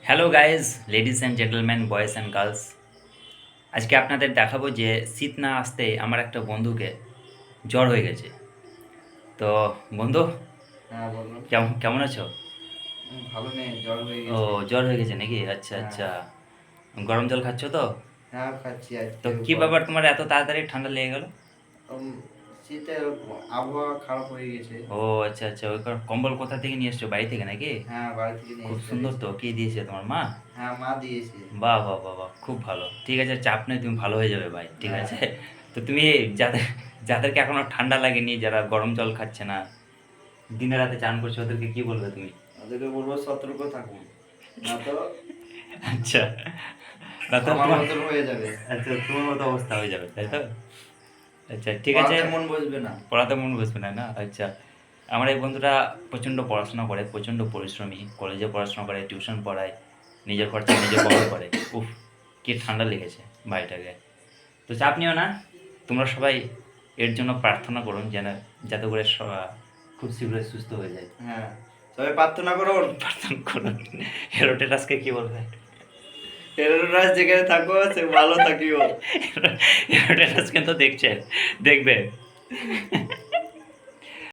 Hello guys, ladies and gentleman, boys and girls. আজকে আপনাদের দেখাবো যে শীত না আসতে আমার একটা বন্ধুকে জ্বর হয়ে গেছে। তো বন্ধু, হ্যাঁ, বলুন। কেমন কেমন আছো? ভালো নেই, জ্বর হয়ে ও, গেছে। জ্বর হয়ে গেছে নাকি? আচ্ছা হ্যাঁ। আচ্ছা। গরম জল খাচ্ছ তো? হ্যাঁ, খাচ্ছি তো আজকে কি গরম। ব্যাপার, তোমার এত তাড়াতাড়ি ঠান্ডা লেগে গেল? উম, শীতের আবহাওয়া খারাপ হয়ে গেছে। ও আচ্ছা আচ্ছা, ওই কম্বল কোথা থেকে নিয়ে এসছো, বাড়ি থেকে নাকি? হ্যাঁ, বাড়ি থেকে নিয়ে খুব এসে সুন্দর গেছে। তো, কে দিয়েছে, তোমার মা? হ্যাঁ, মা দিয়েছে। বাহ বাহ বাহ বাহ, খুব ভালো। ঠিক আছে, চাপ নেই, তুমি ভালো হয়ে যাবে ভাই, ঠিক হ্যাঁ। আছে। তো তুমি যাদের যাদেরকে এখনো ঠান্ডা লাগেনি, যারা গরম জল খাচ্ছে না, দিনে রাতে চান করছো, ওদেরকে কি বলবে তুমি? ওদেরকে বলবো সতর্ক থাকুন, না তো আচ্ছা, না তো আমার তোমার, মতন হয়ে যাবে। আচ্ছা তোমার মতো অবস্থা হয়ে যাবে, তাই তো? হ্যাঁ। আচ্ছা ঠিক আছে। পড়াতে মন বসবে না। পড়াতে মন বসবে না, না? আচ্ছা। আমার এই বন্ধুটা প্রচণ্ড পড়াশোনা করে, প্রচণ্ড পরিশ্রমী, কলেজে পড়াশোনা করে, টিউশন পড়ায়, নিজের খরচা নিজে বহন করে। উফ, কি ঠান্ডা লেগেছে ভাইটাকে। তো চাপ নিও না, তোমরা সবাই এর জন্য প্রার্থনা করুন যেন, যাতে করে খুব শীঘ্রই সুস্থ হয়ে যায়। হ্যাঁ, সবাই প্রার্থনা করুন। প্রার্থনা করুন। হেরোটেরাসকে কি বলবে? হেরোরাজ যেখানে থাকো সে ভালো থাকিও। হেরোটেরাস কিন্তু দেখছে, দেখবে।